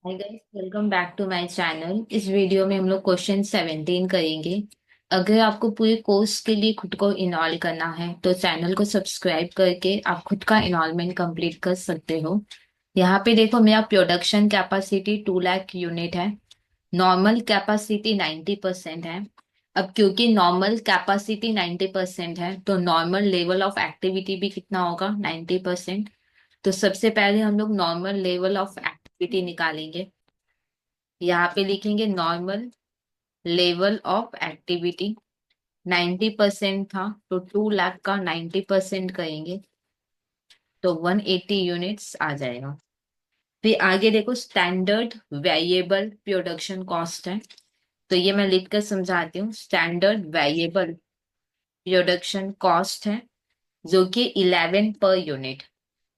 Hi guys, welcome back to my channel. इस video में हम लोग क्वेश्चन 17 करेंगे। अगर आपको पूरे कोर्स के लिए खुद को इनरोल करना है तो चैनल को सब्सक्राइब करके आप खुद का इनरोलमेंट कंप्लीट कर सकते हो। यहाँ पे देखो, मेरा प्रोडक्शन कैपेसिटी 2 लाख यूनिट है। नॉर्मल कैपेसिटी 90% है। अब क्योंकि नॉर्मल कैपेसिटी 90% है तो नॉर्मल लेवल ऑफ एक्टिविटी भी कितना होगा, 90%। तो सबसे पहले हम लोग नॉर्मल लेवल ऑफ एक्टिविटी निकालेंगे। यहाँ पे लिखेंगे नॉर्मल लेवल ऑफ एक्टिविटी। 90% था तो 2 लाख का 90% करेंगे तो 180 यूनिट्स आ जाएगा। फिर आगे देखो, स्टैंडर्ड वेरिएबल प्रोडक्शन कॉस्ट है। तो ये मैं लिख कर समझाती हूँ। स्टैंडर्ड वेरिएबल प्रोडक्शन कॉस्ट है जो कि 11 पर यूनिट।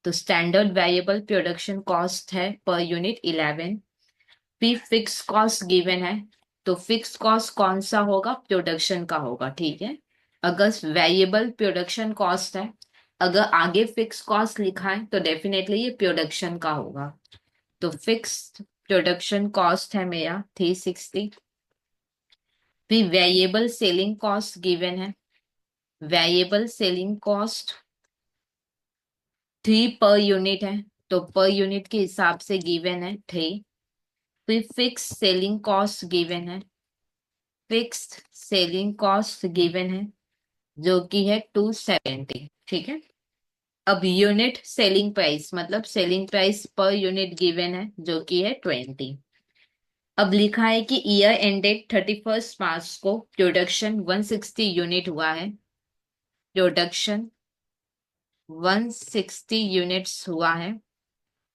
तो स्टैंडर्ड वेरिएबल प्रोडक्शन कॉस्ट है पर यूनिट 11। भी फिक्स कॉस्ट गिवन है तो फिक्स कॉस्ट कौन सा होगा, प्रोडक्शन का होगा। ठीक है, अगर वेरिएबल प्रोडक्शन कॉस्ट है, अगर आगे फिक्स कॉस्ट लिखा है तो डेफिनेटली ये प्रोडक्शन का होगा। तो फिक्स प्रोडक्शन कॉस्ट है मेरा 360। फिर वेरिएबल सेलिंग कॉस्ट गिवन है। Variable selling cost 3 per unit है तो पर यूनिट के हिसाब से गिवन है 3। फिर फिक्स सेलिंग कॉस्ट गिवन है। फिक्स्ड सेलिंग कॉस्ट गिवन है जो कि है 270। ठीक है, अब यूनिट सेलिंग प्राइस मतलब selling price per unit given है जो कि है 20। अब लिखा है कि ईयर एंडेड 31 मार्च को प्रोडक्शन 160 यूनिट हुआ है। प्रोडक्शन 160 यूनिट्स हुआ है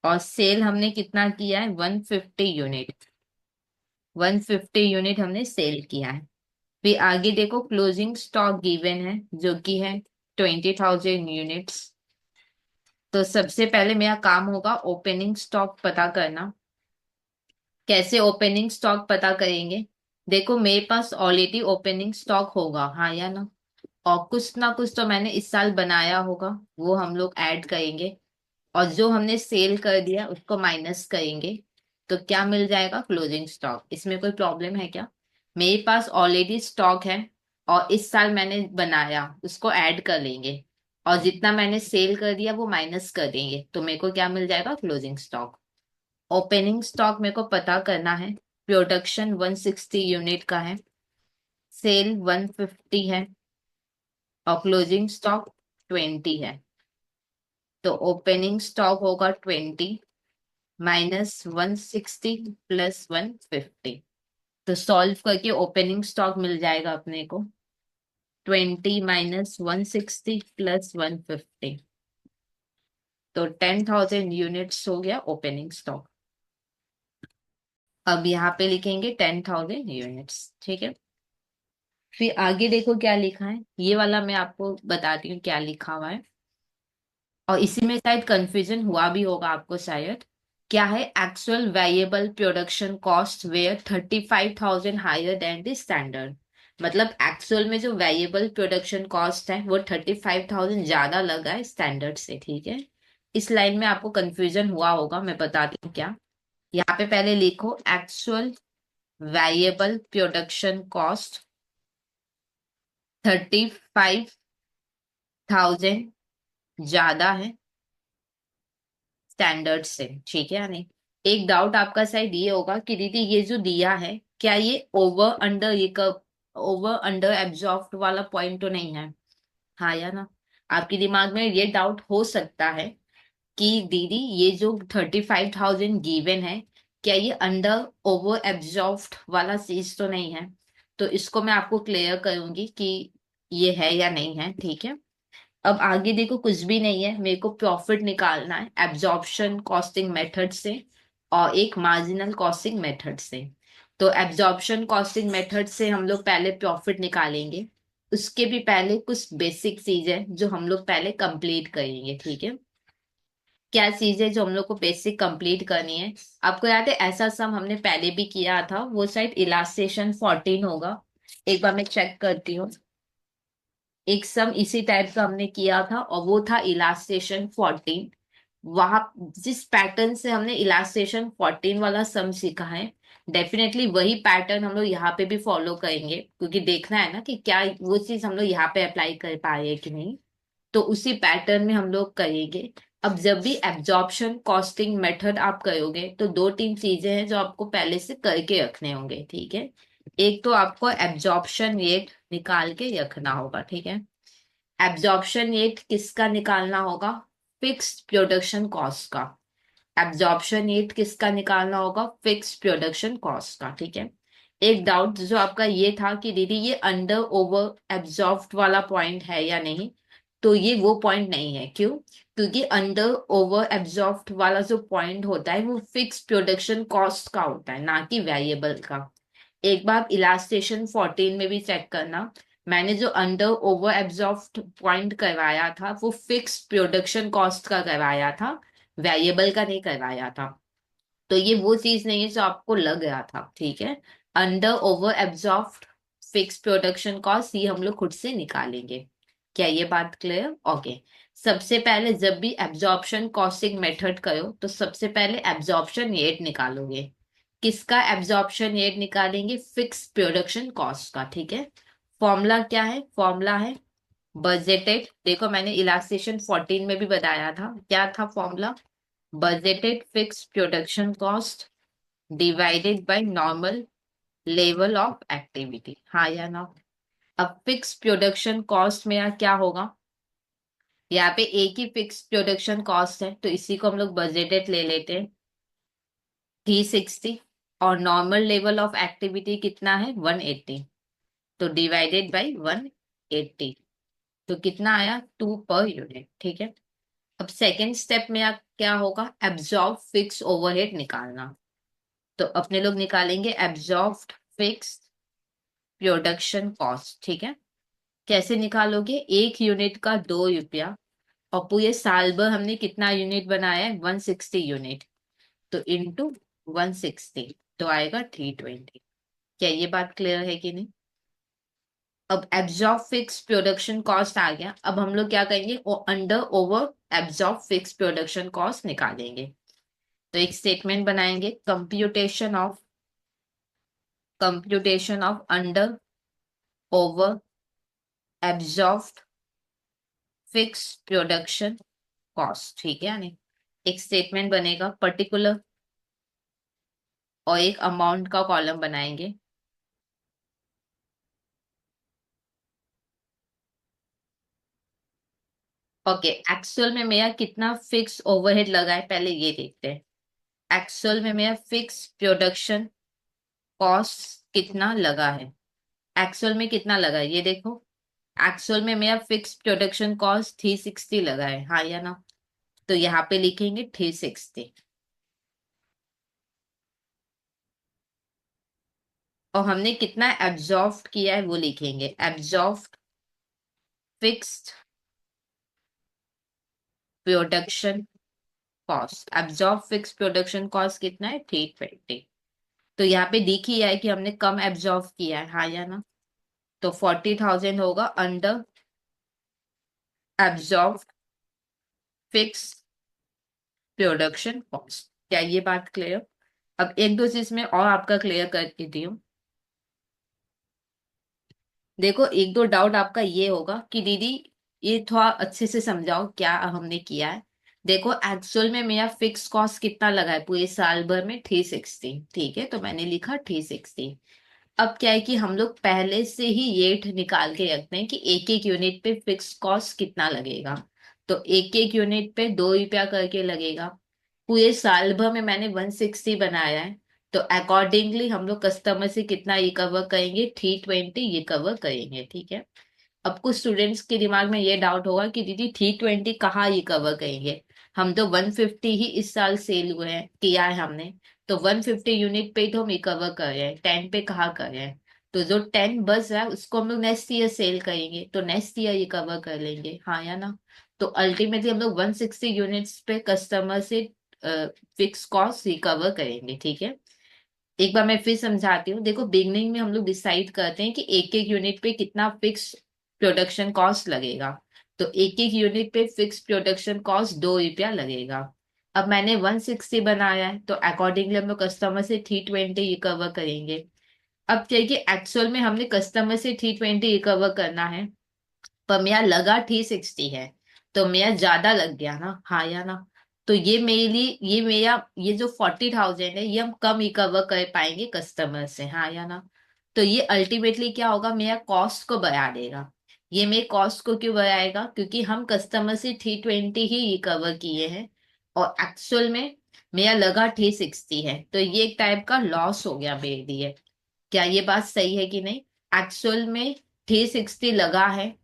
और सेल हमने कितना किया है, 150 यूनिट। 150 यूनिट हमने सेल किया है। फिर आगे देखो, क्लोजिंग स्टॉक गिवन है जो कि है 20,000 यूनिट्स। तो सबसे पहले मेरा काम होगा ओपनिंग स्टॉक पता करना। कैसे ओपनिंग स्टॉक पता करेंगे, देखो मेरे पास ऑलरेडी ओपनिंग स्टॉक होगा, हाँ या ना। और कुछ ना कुछ तो मैंने इस साल बनाया होगा, वो हम लोग ऐड करेंगे। और जो हमने सेल कर दिया उसको माइनस करेंगे। तो क्या मिल जाएगा, क्लोजिंग स्टॉक। इसमें कोई प्रॉब्लम है क्या? मेरे पास ऑलरेडी स्टॉक है और इस साल मैंने बनाया, उसको ऐड कर लेंगे। और जितना मैंने सेल कर दिया वो माइनस कर देंगे तो मेरे को क्या मिल जाएगा, क्लोजिंग स्टॉक। ओपनिंग स्टॉक मेरे को पता करना है। प्रोडक्शन 160 यूनिट का है, सेल 150 है और क्लोजिंग स्टॉक 20 है। तो ओपनिंग स्टॉक होगा 20 माइनस 160 प्लस 150। तो सॉल्व करके ओपनिंग स्टॉक मिल जाएगा अपने को 20 माइनस 160 प्लस 150। तो 10,000 यूनिट्स हो गया ओपनिंग स्टॉक। अब यहाँ पे लिखेंगे 10,000 यूनिट्स। ठीक है, फिर आगे देखो क्या लिखा है, ये वाला मैं आपको बताती हूँ क्या लिखा हुआ है। और इसी में शायद कंफ्यूजन हुआ भी होगा आपको शायद। क्या है, actual variable production cost were 35,000 higher than the standard. मतलब एक्चुअल में जो वेरिएबल प्रोडक्शन कॉस्ट है वो 35,000 ज्यादा लगा है स्टैंडर्ड से। ठीक है, इस लाइन में आपको कंफ्यूजन हुआ होगा, मैं बताती हूँ क्या। यहाँ पे पहले लिखो एक्चुअल वेरिएबल प्रोडक्शन कॉस्ट 35,000 ज्यादा है स्टैंडर्ड से। ठीक है या नहीं। एक डाउट आपका शायद ये होगा कि दीदी ये जो दिया है क्या ये ओवर अंडर ये कब, ओवर अंडर एब्जॉर्ब्ड वाला पॉइंट तो नहीं है, हाँ या ना। आपके दिमाग में ये डाउट हो सकता है कि दीदी ये जो 35,000 गिवन है क्या ये अंडर ओवर एब्जॉर्ब्ड वाला चीज तो नहीं है। तो इसको मैं आपको क्लियर करूंगी कि ये है या नहीं है। ठीक है, अब आगे देखो, कुछ भी नहीं है, मेरे को प्रॉफिट निकालना है एब्जॉर्प्शन कॉस्टिंग मेथड से और एक मार्जिनल कॉस्टिंग मेथड से। तो एब्जॉर्प्शन कॉस्टिंग मेथड से हम लोग पहले प्रॉफिट निकालेंगे। उसके भी पहले कुछ बेसिक चीज है जो हम लोग पहले कंप्लीट करेंगे। ठीक है, क्या चीज है जो हम लोग को बेसिक कंप्लीट करनी है। आपको याद है ऐसा सम हमने पहले भी किया था, वो शायद इलास्ट्रेशन 14 होगा। एक बार मैं चेक करती हूँ। एक सम इसी टाइप का हमने किया था और वो था इलास्ट्रेशन 14। वहां जिस पैटर्न से हमने इलास्ट्रेशन 14 वाला सम सीखा है, डेफिनेटली वही पैटर्न हम लोग यहाँ पे भी फॉलो करेंगे, क्योंकि देखना है ना कि क्या वो चीज हम लोग यहाँ पे अप्लाई कर पा रहे हैं कि नहीं। तो उसी पैटर्न में हम लोग करेंगे। अब जब भी एब्जॉर्प्शन कॉस्टिंग मेथड आप करोगे तो दो तीन चीजें हैं जो आपको पहले से करके रखने होंगे, ठीक है। एक तो आपको एब्जॉर्प्शन रेट निकाल के रखना होगा, ठीक है। एब्जॉर्प्शन रेट किसका निकालना होगा? फिक्स्ड प्रोडक्शन कॉस्ट का। एब्जॉर्प्शन रेट किसका निकालना होगा? फिक्स्ड प्रोडक्शन कॉस्ट का, ठीक है। एक डाउट जो आपका ये था कि दीदी ये अंडर ओवर एब्जॉर्ब्ड वाला पॉइंट है या नहीं, तो ये वो पॉइंट नहीं है। क्यों? क्योंकि अंडर ओवर एब्जॉर्ब्ड वाला जो पॉइंट होता है वो फिक्स प्रोडक्शन कॉस्ट का होता है, ना कि वेरिएबल का। एक बार इलास्ट्रेशन 14 में भी चेक करना, मैंने जो अंडर ओवर एब्जॉर्ब्ड पॉइंट करवाया था वो फिक्स प्रोडक्शन कॉस्ट का करवाया था, वेरिएबल का नहीं करवाया था। तो ये वो चीज नहीं है जो आपको लग रहा था, ठीक है। Under over absorbed fix production cost ये हम लोग खुद से निकालेंगे। क्या ये बात क्लियर? ओके। सबसे पहले जब भी एब्जॉर्प्शन कॉस्टिंग मेथड करो तो सबसे पहले एब्जॉर्प्शन रेट निकालोगे। किसका एब्जॉर्प्शन रेट निकालेंगे? फिक्स प्रोडक्शन कॉस्ट का, ठीक है। फॉर्मूला क्या है? फॉर्मूला है बजटेड। देखो मैंने इलास्ट्रेशन 14 में भी बताया था, क्या था formula? Budgeted fix production cost divided by normal level of activity, हाँ या ना? अब फिक्स प्रोडक्शन कॉस्ट में यहाँ क्या होगा? यहाँ पे एक ही फिक्स प्रोडक्शन कॉस्ट है तो इसी को हम लोग बजटेड ले लेते हैं, 360। और नॉर्मल लेवल ऑफ एक्टिविटी कितना है? 180। तो डिवाइडेड बाय 180, तो कितना आया? 2 पर यूनिट, ठीक है। अब सेकेंड स्टेप में आप क्या होगा? एब्जॉर्ब फिक्स ओवरहेड निकालना। तो अपने लोग निकालेंगे एब्जॉर्ब्ड फिक्स प्रोडक्शन कॉस्ट, ठीक है। कैसे निकालोगे? एक यूनिट का 2 रुपया, और पूरे साल भर हमने कितना यूनिट बनाया है? 160 यूनिट। तो इंटू 160, तो आएगा 320। क्या ये बात क्लियर है कि नहीं? अब एब्जॉर्ब फिक्स प्रोडक्शन कॉस्ट आ गया, अब हम लोग क्या करेंगे? Under over absorb fix production cost निकालेंगे। तो एक स्टेटमेंट बनाएंगे, computation of under over absorbed fix production cost, ठीक है। यानी एक स्टेटमेंट बनेगा पर्टिकुलर, और एक अमाउंट का कॉलम बनाएंगे। ओके, एक्चुअल में मेरा कितना फिक्स ओवरहेड लगा है पहले ये देखते हैं। एक्चुअल में मेरा फिक्स प्रोडक्शन कॉस्ट कितना लगा है? एक्चुअल में कितना लगा है ये देखो। एक्चुअल में मेरा फिक्स प्रोडक्शन कॉस्ट 360 लगा है, हाँ या ना? तो यहाँ पे लिखेंगे 360। और हमने कितना एब्जॉर्ब किया है वो लिखेंगे, absorb fixed production cost. Absorb fix production cost कितना है? 320। तो यहाँ पे दिख ही है कि हमने कम एब्जॉर्ब किया है, हाँ या ना? तो 40,000 होगा under absorb fix production cost. क्या ये बात क्लियर? अब एक दो चीज में और आपका क्लियर करके दी हूँ। देखो एक दो डाउट आपका ये होगा कि दीदी ये थोड़ा अच्छे से समझाओ क्या हमने किया है। देखो एक्चुअल में मेरा फिक्स कॉस्ट कितना लगा है पूरे साल भर में? 360, ठीक है। तो मैंने लिखा 360। अब क्या है कि हम लोग पहले से ही रेट निकाल के रखते हैं कि एक एक यूनिट पे फिक्स कॉस्ट कितना लगेगा। तो एक एक यूनिट पे 2 रुपया करके लगेगा। पूरे साल भर में मैंने 160 बनाया है, तो अकॉर्डिंगली हम लोग कस्टमर से कितना रिकवर करेंगे? 320 रिकवर करेंगे, ठीक है। अब कुछ स्टूडेंट्स के दिमाग में ये डाउट होगा कि दीदी 320 कहाँ रिकवर करेंगे? हम तो 150 ही इस साल सेल हुए हैं, किया है हमने। तो 150 यूनिट पे ही तो हम रिकवर कर रहे हैं, 10 पे कहाँ कर रहे हैं। तो जो 10 बच रहा है उसको हम लोग नेक्स्ट ईयर सेल करेंगे, तो नेक्स्ट ईयर रिकवर कर लेंगे, हाँ या ना? तो अल्टीमेटली हम लोग 160 यूनिट्स पे कस्टमर से फिक्स कॉस्ट रिकवर करेंगे, ठीक है। एक बार मैं फिर समझाती हूँ। देखो बिगनिंग में हम लोग डिसाइड करते हैं कि एक एक यूनिट पे कितना फिक्स प्रोडक्शन कॉस्ट लगेगा। तो एक एक यूनिट पे फिक्स प्रोडक्शन कॉस्ट 2 रुपया लगेगा। अब मैंने 160 बनाया है, तो अकॉर्डिंगली हम लोग कस्टमर से 320 रिकवर करेंगे। अब क्या है कि एक्चुअल में हमने कस्टमर से 320 रिकवर करना है, पर मेरा लगा 360 है, तो मेरा ज्यादा लग गया ना, हाँ या ना। तो ये मेरे लिए, ये मेरा, ये जो 40,000 है, ये हम कम रिकवर कर पाएंगे कस्टमर से, हाँ या ना। तो ये अल्टीमेटली क्या होगा, मेरा कॉस्ट को बढ़ा देगा। ये मेरे कॉस्ट को क्यों बढ़ाएगा, क्योंकि हम कस्टमर से 320 ही रिकवर किए हैं, और एक्चुअल में मेरा लगा 360 है, तो ये एक टाइप का लॉस हो गया मेरे लिए। क्या ये बात सही है कि नहीं? एक्चुअल में 360 लगा है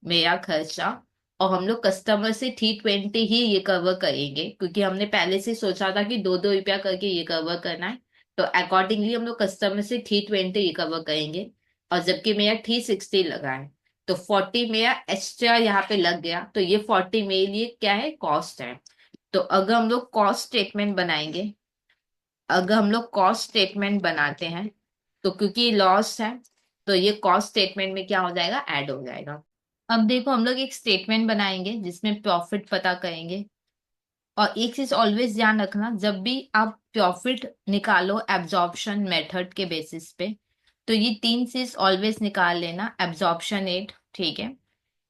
मेरा खर्चा, और हम लोग कस्टमर से 320 ही ये कवर करेंगे, क्योंकि हमने पहले से सोचा था कि 2-2 रुपया करके ये कवर करना है। तो अकॉर्डिंगली हम लोग कस्टमर से 320 ये कवर करेंगे, और जबकि मेरा 360 लगा है, तो 40 मेरा एक्स्ट्रा यहाँ पे लग गया, तो ये 40 मेरे लिए क्या है, कॉस्ट है। तो अगर हम लोग कॉस्ट स्टेटमेंट बनाएंगे, अगर हम लोग कॉस्ट स्टेटमेंट बनाते हैं, तो क्योंकि लॉस है, तो ये कॉस्ट स्टेटमेंट में क्या हो जाएगा, ऐड हो जाएगा। अब देखो, हम लोग एक स्टेटमेंट बनाएंगे जिसमें प्रॉफिट पता करेंगे। और एक चीज ऑलवेज ध्यान रखना, जब भी आप प्रॉफिट निकालो एब्जॉर्प्शन मेथड के बेसिस पे, तो ये तीन चीज ऑलवेज निकाल लेना, एब्जॉर्प्शन एट, ठीक है।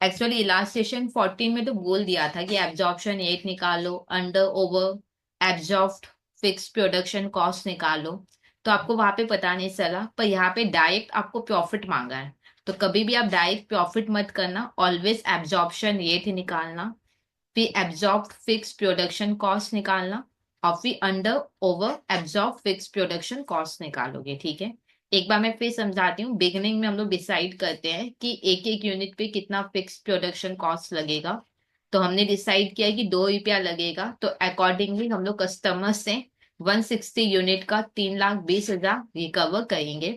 एक्चुअली लास्ट सेशन 14 में तो बोल दिया था कि एब्जॉर्प्शन एट निकालो, under over absorbed fix production cost निकालो। तो आपको वहां पे पता नहीं चला, पर यहाँ पे डायरेक्ट आपको प्रॉफिट मांगा है। तो कभी भी आप डायरेक्ट प्रॉफिट मत करना, ऑलवेज एब्जॉर्प्शन एट ही निकालना, फिर एब्जॉर्ब फिक्स प्रोडक्शन कॉस्ट निकालना, और फिर under over absorb fix production cost निकालोगे, ठीक है। एक बार मैं फिर समझाती हूँ। बिगिनिंग में हम लोग डिसाइड करते हैं कि एक एक यूनिट पे कितना फिक्स प्रोडक्शन कॉस्ट लगेगा। तो हमने डिसाइड किया कि 2 रुपया लगेगा, तो अकॉर्डिंगली हम लोग कस्टमर से 160 यूनिट का 3,20,000 रिकवर करेंगे।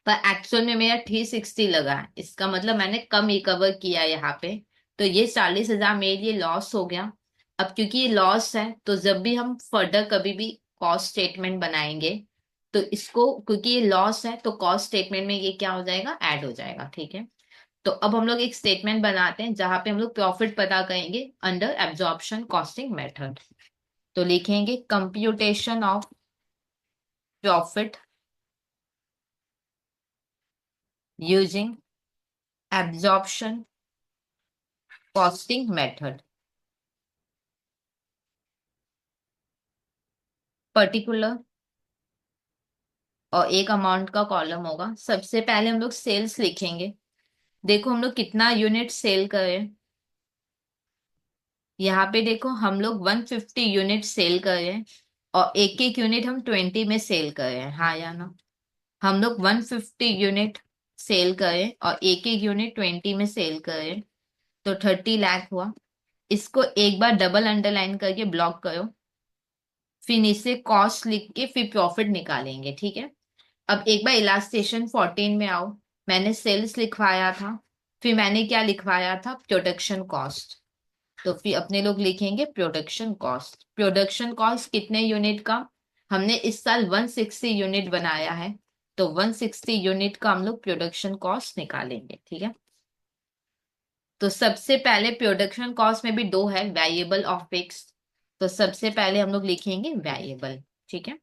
पर एक्चुअल में मेरा 360 लगा है, इसका मतलब मैंने कम रिकवर किया है यहाँ पे। तो ये 40,000 मेरे लिए लॉस हो गया। अब क्योंकि ये लॉस है, तो जब भी हम फर्दर कभी भी कॉस्ट स्टेटमेंट बनाएंगे, तो इसको, क्योंकि ये लॉस है, तो कॉस्ट स्टेटमेंट में ये क्या हो जाएगा, ऐड हो जाएगा, ठीक है। तो अब हम लोग एक स्टेटमेंट बनाते हैं जहां पे हम लोग प्रॉफिट पता करेंगे अंडर एब्जॉर्प्शन कॉस्टिंग मेथड। तो लिखेंगे computation of profit using absorption costing method. Particular और एक अमाउंट का कॉलम होगा। सबसे पहले हम लोग सेल्स लिखेंगे। देखो हम लोग कितना यूनिट सेल करें, यहाँ पे देखो हम लोग 150 यूनिट सेल करें, और एक एक यूनिट हम 20 में सेल करें, हाँ या ना। हम लोग 150 यूनिट सेल करें और एक एक यूनिट 20 में सेल करें, तो 30 लाख हुआ। इसको एक बार डबल अंडरलाइन करके ब्लॉक करो, फिर नीचे कॉस्ट लिख के फिर प्रॉफिट निकालेंगे, ठीक है। अब एक बार इलास्टेशन 14 में आओ। मैंने सेल्स लिखवाया था, फिर मैंने क्या लिखवाया था, प्रोडक्शन कॉस्ट। तो फिर अपने लोग लिखेंगे प्रोडक्शन कॉस्ट। प्रोडक्शन कॉस्ट कितने यूनिट का, हमने इस साल 160 यूनिट बनाया है, तो 160 यूनिट का हम लोग प्रोडक्शन कॉस्ट निकालेंगे, ठीक है। तो सबसे पहले प्रोडक्शन कॉस्ट में भी दो है, वेरिएबल और फिक्स। तो सबसे पहले हम लोग लिखेंगे वेरिएबल, ठीक है।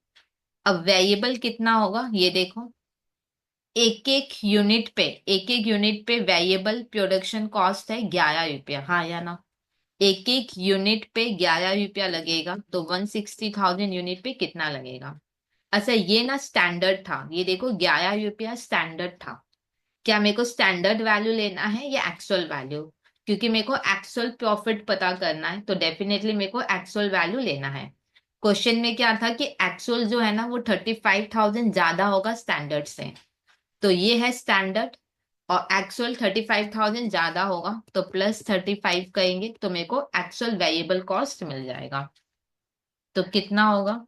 अब वेरिएबल कितना होगा ये देखो, एक एक यूनिट पे वेरिएबल प्रोडक्शन कॉस्ट है 11 रुपया, हाँ या ना। एक एक यूनिट पे 11 रुपया लगेगा, तो 160,000 यूनिट पे कितना लगेगा। अच्छा ये ना स्टैंडर्ड था, ये देखो 11 रुपया स्टैंडर्ड था। क्या मेरे को स्टैंडर्ड वैल्यू लेना है या एक्चुअल वैल्यू? क्योंकि मेरे को एक्चुअल प्रॉफिट पता करना है, तो डेफिनेटली मेरे को एक्चुअल वैल्यू लेना है। क्वेश्चन में क्या था कि एक्चुअल जो है ना वो 35,000 ज्यादा होगा स्टैंडर्ड से, तो ये है स्टैंडर्ड। और एक्चुअल 35,000 ज्यादा होगा, तो +35 करेंगे, तो मेरे को एक्चुअल वेरिएबल कॉस्ट मिल जाएगा। तो कितना होगा,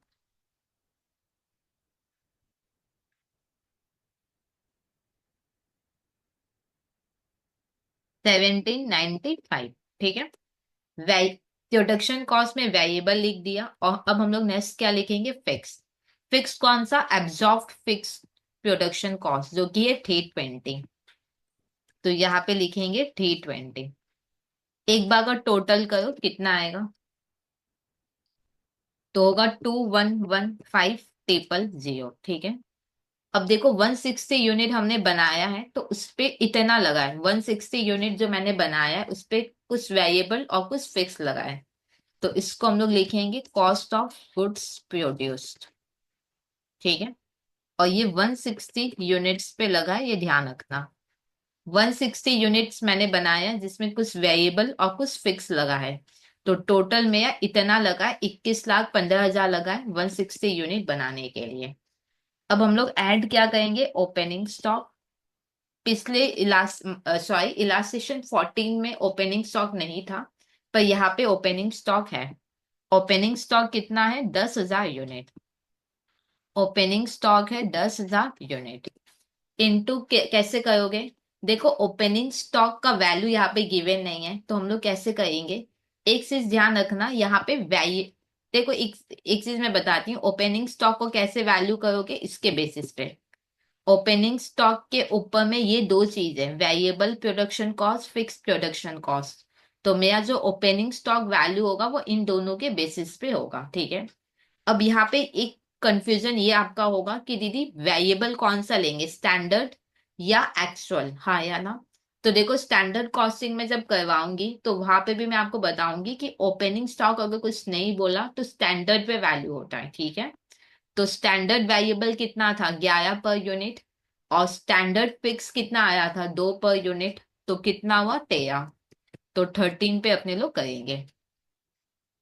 1795, ठीक है। वे प्रोडक्शन कॉस्ट में वेरिएबल लिख दिया, और अब हम लोग नेक्स्ट क्या लिखेंगे, फिक्स। फिक्स कौन सा, एब्जॉर्ब फिक्स प्रोडक्शन कॉस्ट, जो कि है 320। तो यहाँ पे लिखेंगे 320। एक बार का टोटल करो कितना आएगा, तो होगा 2115 ठीक है। अब देखो 160 यूनिट हमने बनाया है तो उस पे इतना लगा है, 160 यूनिट जो मैंने बनाया है उस पे कुछ वेरिएबल और कुछ फिक्स लगा है। तो इसको हम लोग लिखेंगे कॉस्ट ऑफ गुड्स प्रोड्यूस्ड, ठीक है। और ये 160 यूनिट्स पे लगा है, ये ध्यान रखना। 160 यूनिट्स मैंने बनाया है जिसमें कुछ वेरिएबल और कुछ फिक्स लगा है। तो टोटल में इतना लगा है, 21,15,000 लगा है 160 यूनिट बनाने के लिए। अब हम लोग ऐड क्या करेंगे, ओपनिंग स्टॉक। पिछले इलास्टेशन 14 में ओपनिंग स्टॉक नहीं था, पर यहाँ पे ओपनिंग स्टॉक है। ओपनिंग स्टॉक कितना है, 10,000 यूनिट। ओपनिंग स्टॉक है 10,000 यूनिट। इनटू कैसे करोगे, देखो ओपनिंग स्टॉक का वैल्यू यहाँ पे गिवन नहीं है तो हम लोग कैसे करेंगे। एक चीज ध्यान रखना यहाँ पे वैल्यू, देखो एक चीज मैं बताती हूँ, ओपनिंग स्टॉक को कैसे वैल्यू करोगे इसके बेसिस पे। ओपनिंग स्टॉक के ऊपर में ये दो चीज है, variable production cost, fix production cost. तो मेरा जो ओपनिंग स्टॉक वैल्यू होगा वो इन दोनों के बेसिस पे होगा, ठीक है। अब यहाँ पे एक कंफ्यूजन ये आपका होगा कि दीदी वेरिएबल कौन सा लेंगे, स्टैंडर्ड या एक्चुअल, हाँ या ना। तो देखो स्टैंडर्ड कॉस्टिंग में जब करवाऊंगी तो वहां पे भी मैं आपको बताऊंगी कि ओपनिंग स्टॉक अगर कुछ नहीं बोला तो स्टैंडर्ड पे वैल्यू होता है, ठीक है। तो स्टैंडर्ड वेरिएबल कितना था, 11 पर यूनिट। और स्टैंडर्ड फिक्स कितना आया था, 2 पर यूनिट। तो कितना हुआ, 13। तो 13 पे अपने लोग करेंगे।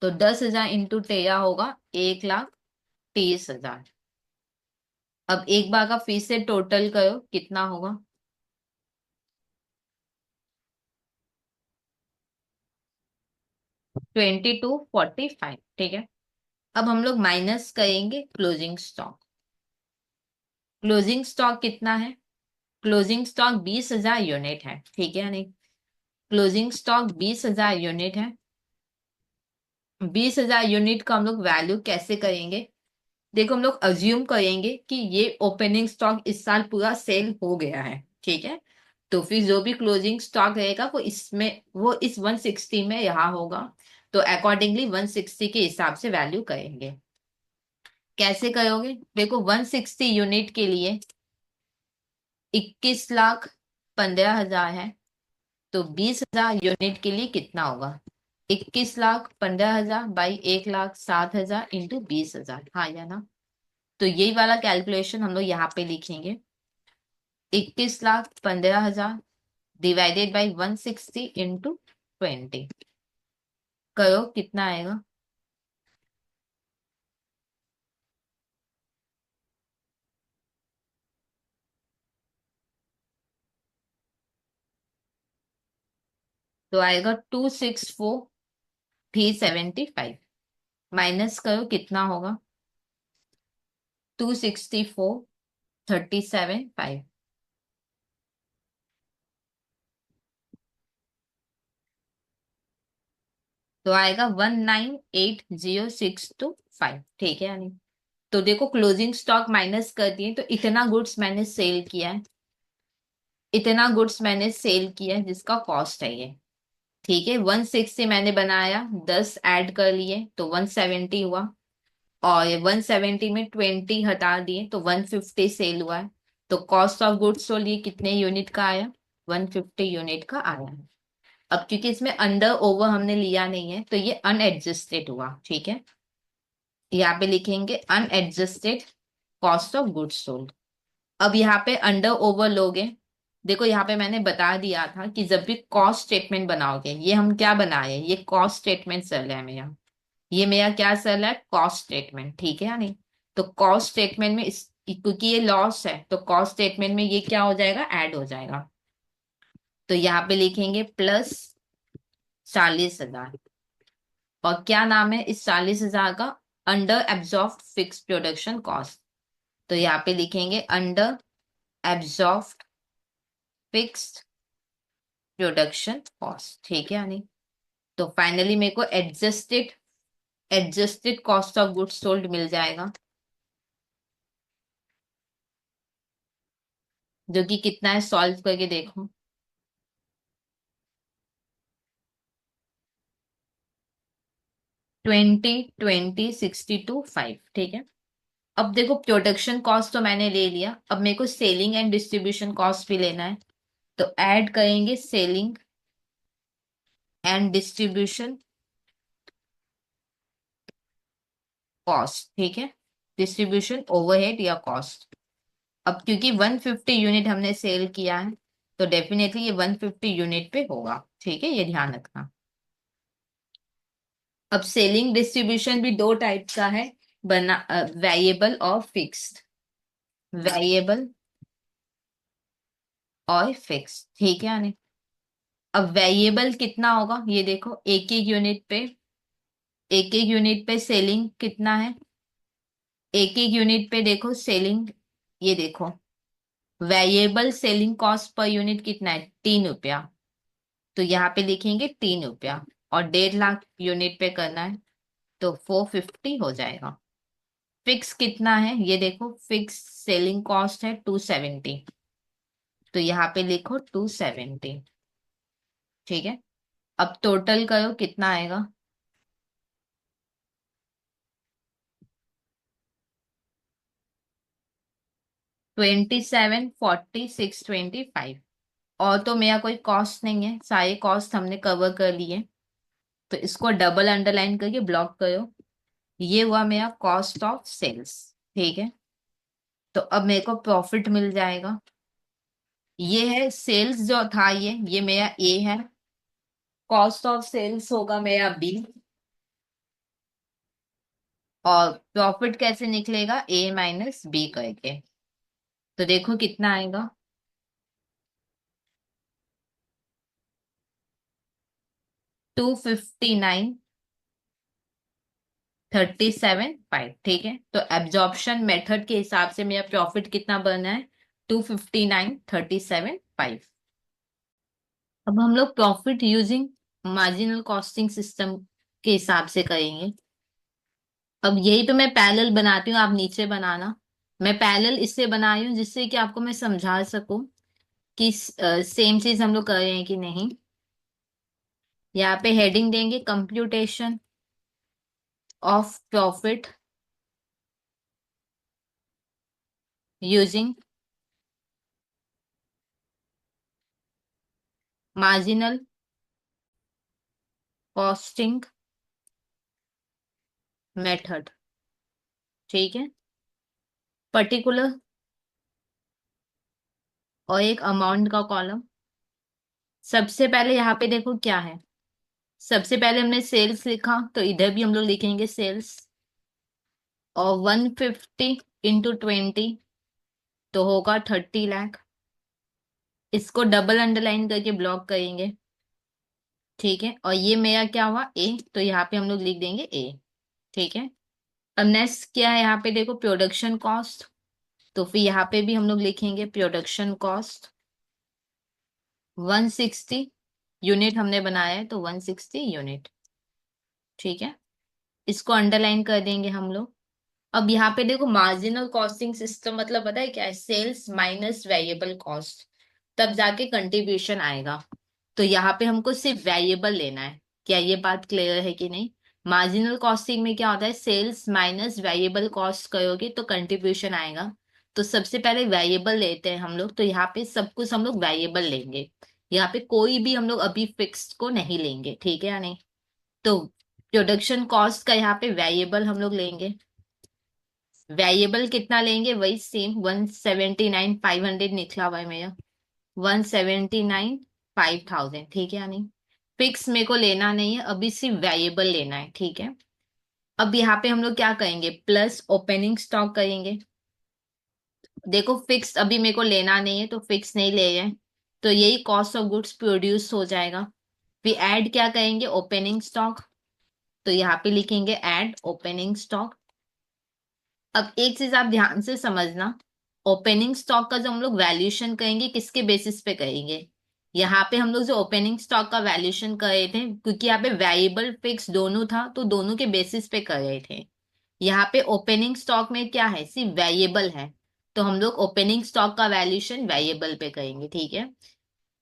तो 10,000 इंटू 13 होगा 1,30,000। अब एक बार का फिर से टोटल करो कितना होगा, 2245, ठीक है। अब हम लोग माइनस करेंगे क्लोजिंग स्टॉक। क्लोजिंग स्टॉक कितना है, क्लोजिंग स्टॉक 20,000 यूनिट है, ठीक है नहीं। क्लोजिंग स्टॉक 20,000 यूनिट है। 20,000 यूनिट का हम लोग वैल्यू कैसे करेंगे, देखो हम लोग अज्यूम करेंगे कि ये ओपनिंग स्टॉक इस साल पूरा सेल हो गया है, ठीक है। तो फिर जो भी क्लोजिंग स्टॉक रहेगा वो इसमें, वो इस 160 में यहाँ होगा। तो अकॉर्डिंगली 160 के हिसाब से वैल्यू करेंगे। कैसे करोगे, देखो 160 यूनिट के लिए 21,15,000 है। तो 20,000 यूनिट के लिए कितना होगा, 21,15,000 बाई 1,07,000 इंटू 20,000, हाँ या ना। तो यही वाला कैलकुलेशन हम लोग यहाँ पे लिखेंगे, 21,15,000 डिवाइडेड बाई 160 इंटू 20। करो कितना आएगा, तो आएगा 264,375। माइनस करो कितना होगा, 264,375। तो आएगा 198,062.5, ठीक है यानी। तो देखो क्लोजिंग स्टॉक माइनस कर दिए तो इतना गुड्स मैंने सेल किया है, इतना गुड्स मैंने सेल किया है जिसका कॉस्ट है ये, ठीक है। 160 मैंने बनाया, 10 ऐड कर लिए तो 170 हुआ। और 170 में 20 हटा दिए तो 150 सेल हुआ है। तो कॉस्ट ऑफ गुड्स सोल्ड ये कितने यूनिट का आया, 150 यूनिट का आया है। अब क्योंकि इसमें अंडर ओवर हमने लिया नहीं है तो ये अनएडजस्टेड हुआ, ठीक है। यहाँ पे लिखेंगे unadjusted cost of goods sold. अब यहाँ पे अंडर ओवर लोगे, देखो यहाँ पे मैंने बता दिया था कि जब भी कॉस्ट स्टेटमेंट बनाओगे, ये हम क्या बनाए, ये कॉस्ट स्टेटमेंट चल रहा है मेरा, ये मेरा क्या चल रहा है, कॉस्ट स्टेटमेंट, ठीक है या नहीं। तो कॉस्ट स्टेटमेंट में इस, क्योंकि ये लॉस है तो कॉस्ट स्टेटमेंट में ये क्या हो जाएगा, ऐड हो जाएगा। तो यहाँ पे लिखेंगे प्लस 40,000। और क्या नाम है इस 40,000 का, under absorb fix production cost. तो यहाँ पे लिखेंगे under absorb fixed production cost, ठीक है यानी। तो फाइनली मेरे को adjusted adjusted cost of goods sold मिल जाएगा, जो कि कितना है, सॉल्व करके देखो। 20, 20, 62, 5, ठीक है। अब देखो प्रोडक्शन कॉस्ट तो मैंने ले लिया, अब मेरे को सेलिंग एंड डिस्ट्रीब्यूशन कॉस्ट भी लेना है। तो ऐड करेंगे सेलिंग एंड डिस्ट्रीब्यूशन कॉस्ट, ठीक है। डिस्ट्रीब्यूशन ओवरहेड या कॉस्ट। अब क्योंकि 150 यूनिट हमने सेल किया है, तो डेफिनेटली ये 150 यूनिट पे होगा, ठीक है, ये ध्यान रखना। अब सेलिंग डिस्ट्रीब्यूशन भी दो टाइप का है, बना वेरिएबल और फिक्स्ड। वेरिएबल और फिक्स्ड, ठीक है यानी। अब वेरिएबल कितना होगा ये देखो, एक एक यूनिट पे सेलिंग कितना है, एक एक यूनिट पे देखो सेलिंग, ये देखो variable selling cost per unit कितना है, 3 रुपया। तो यहाँ पे लिखेंगे 3 रुपया, और 1.5 लाख यूनिट पे करना है तो 450 हो जाएगा। फिक्स कितना है ये देखो, फिक्स सेलिंग कॉस्ट है 270, तो यहाँ पे लिखो 270, ठीक है। अब टोटल करो कितना आएगा, 27, 46, 25। और तो मेरा कोई कॉस्ट नहीं है, सारे कॉस्ट हमने कवर कर लिए। तो इसको डबल अंडरलाइन करके ब्लॉक करो, ये हुआ मेरा कॉस्ट ऑफ सेल्स, ठीक है। तो अब मेरे को प्रॉफिट मिल जाएगा, ये है सेल्स जो था, ये मेरा ए है, कॉस्ट ऑफ सेल्स होगा मेरा बी, और प्रॉफिट कैसे निकलेगा, ए माइनस बी करके। तो देखो कितना आएगा, 259, 37, 5, ठीक है। तो एब्जॉर्प्शन मेथड के हिसाब से मेरा प्रॉफिट कितना बना है, 259, 37, 5। अब हम लोग profit using marginal costing system के हिसाब से करेंगे। अब यही तो मैं पैरेलल बनाती हूँ, आप नीचे बनाना। मैं पैरेलल इससे बना रही हूँ जिससे कि आपको मैं समझा सकूं कि सेम चीज हम लोग कर रहे हैं कि नहीं। यहाँ पे हेडिंग देंगे computation of profit using marginal costing method, ठीक है। पर्टिकुलर और एक अमाउंट का कॉलम। सबसे पहले यहाँ पे देखो क्या है, सबसे पहले हमने सेल्स लिखा, तो इधर भी हम लोग लिखेंगे सेल्स, और 150 × 20 तो होगा 30 लाख। इसको डबल अंडरलाइन करके ब्लॉक करेंगे, ठीक है। और ये मेरा क्या हुआ, ए, तो यहाँ पे हम लोग लिख देंगे ए, ठीक है। अब नेक्स्ट क्या है, यहाँ पे देखो प्रोडक्शन कॉस्ट, तो फिर यहाँ पे भी हम लोग लिखेंगे प्रोडक्शन कॉस्ट। 160 यूनिट हमने बनाया है, तो 160 यूनिट, ठीक है। इसको अंडरलाइन कर देंगे हम लोग। अब यहाँ पे देखो मार्जिनल कॉस्टिंग सिस्टम मतलब पता है क्या है, सेल्स माइनस वेरिएबल कॉस्ट, तब जाके कंट्रीब्यूशन आएगा। तो यहाँ पे हमको सिर्फ वेरिएबल लेना है, क्या ये बात क्लियर है कि नहीं। मार्जिनल कॉस्टिंग में क्या होता है, सेल्स माइनस वेरिएबल कॉस्ट करोगे तो कंट्रीब्यूशन आएगा। तो सबसे पहले वेरिएबल लेते हैं हम लोग, तो यहाँ पे सब कुछ हम लोग वेरिएबल लेंगे, यहाँ पे कोई भी हम लोग अभी फिक्स्ड को नहीं लेंगे, ठीक है या नहीं। तो प्रोडक्शन कॉस्ट का यहाँ पे वेरिएबल हम लोग लेंगे, वेरिएबल कितना लेंगे, वही सेम 179, 500 निकला हुआ है मेरा, 179, 5000, ठीक है या नहीं। फिक्स मेरे को लेना नहीं है, अभी सिर्फ वेरिएबल लेना है, ठीक है। अब यहाँ पे हम लोग क्या करेंगे, प्लस ओपनिंग स्टॉक करेंगे। देखो फिक्स अभी मेरे को लेना नहीं है, तो फिक्स नहीं ले रहे, तो यही कॉस्ट ऑफ गुड्स प्रोड्यूस हो जाएगा। फिर ऐड क्या करेंगे, ओपनिंग स्टॉक, तो यहाँ पे लिखेंगे ऐड ओपनिंग स्टॉक। अब एक चीज आप ध्यान से समझना, ओपनिंग स्टॉक का जो हम लोग वैल्यूएशन करेंगे किसके बेसिस पे करेंगे, यहाँ पे हम लोग जो ओपनिंग स्टॉक का वैल्यूएशन कर रहे थे, क्योंकि यहाँ पे वेरिएबल फिक्स दोनों था, तो दोनों के बेसिस पे कर रहे थे। यहाँ पे ओपनिंग स्टॉक में क्या है, सिर्फ वेरिएबल है, तो हम लोग ओपनिंग स्टॉक का वैल्यूएशन वेरिएबल पे करेंगे, ठीक है।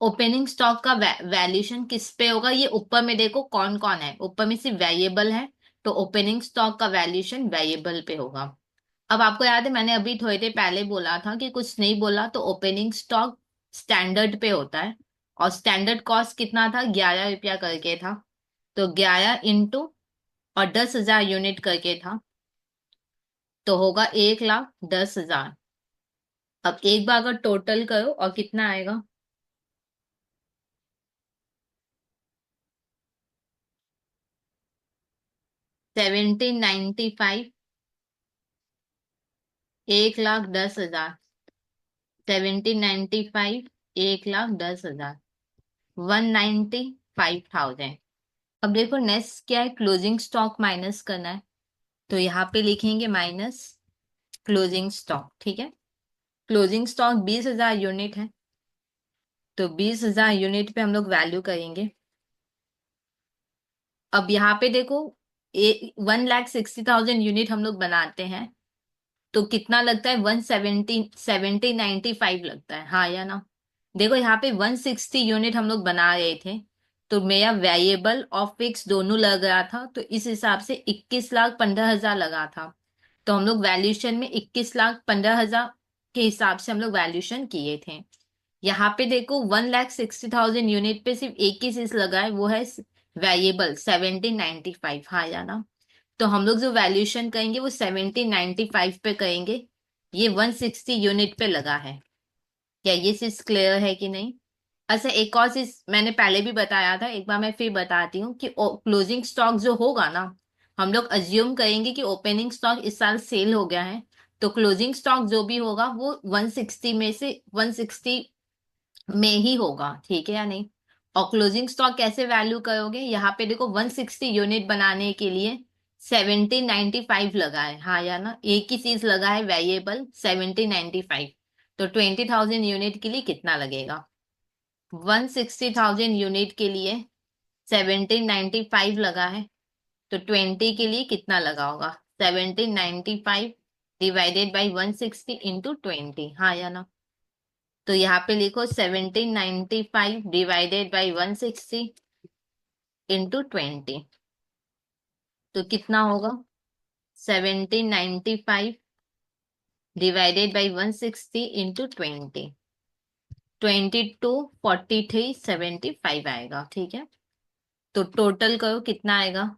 ओपनिंग स्टॉक का वैल्यूएशन किस पे होगा, ये ऊपर में देखो कौन कौन है, ऊपर में सिर्फ वेरिएबल है, तो ओपनिंग स्टॉक का वैल्यूएशन वेरिएबल पे होगा। अब आपको याद है मैंने अभी थोड़ी देर पहले बोला था कि कुछ नहीं बोला तो ओपनिंग स्टॉक स्टैंडर्ड पे होता है, और स्टैंडर्ड कॉस्ट कितना था, 11 रुपया करके था। तो 11 इंटू और 10,000 यूनिट करके था, तो होगा 1,10,000। अब एक बार अगर टोटल करो और कितना आएगा, 1795, 1,10,000, 1795, 1,10,000, 195,000। अब देखो नेक्स्ट क्या है, क्लोजिंग स्टॉक माइनस करना है। तो यहाँ पे लिखेंगे माइनस क्लोजिंग स्टॉक, ठीक है। क्लोजिंग स्टॉक 20,000 यूनिट है, तो 20,000 यूनिट पे हम लोग वैल्यू करेंगे। अब यहाँ पे देखो 1,60,000 यूनिट हम लोग बनाते हैं, तो कितना लगता है, 170 लगता है, हाँ या ना। देखो यहाँ पे 160 यूनिट हम लोग बना रहे थे, तो मेरा वेरिएबल और फिक्स दोनों लग रहा था, तो इस हिसाब से 21,15,000 लगा था। तो हम लोग वैल्यूएशन में 21,15,000 के हिसाब से हम लोग वैल्यूएशन किए थे। यहाँ पे देखो 1,60,000 यूनिट पे सिर्फ एक ही चीज लगा है, वो है वेरिएबल 1795, हाँ या ना। तो हम लोग जो वैल्यूएशन करेंगे वो 1795 पे करेंगे, ये 160 यूनिट पे लगा है। क्या ये चीज क्लियर है कि नहीं? अच्छा, एक और चीज मैंने पहले भी बताया था, एक बार मैं फिर बताती हूँ कि क्लोजिंग स्टॉक जो होगा ना, हम लोग अज्यूम करेंगे कि ओपनिंग स्टॉक इस साल सेल हो गया है, तो क्लोजिंग स्टॉक जो भी होगा वो 160 में से 160 में ही होगा, ठीक है या नहीं। और क्लोजिंग स्टॉक कैसे वैल्यू करोगे, यहाँ पे देखो 160 यूनिट बनाने के लिए 1795 लगा है, हाँ या ना, एक ही चीज लगा है वेरिएबल 1795। तो 20,000 यूनिट के लिए कितना लगेगा, 160,000 यूनिट के लिए 1795 लगा है, तो 20 के लिए कितना लगा होगा, 1795 डिवाइडेड बाई 160 इंटू 20, हाँ या ना। तो यहाँ पे लिखो 1795 डिवाइडेड बाई 160 इंटू 20, तो कितना होगा, 1795 डिवाइडेड बाई 160 इंटू 20, 224375 आएगा, ठीक है। तो टोटल करो कितना आएगा,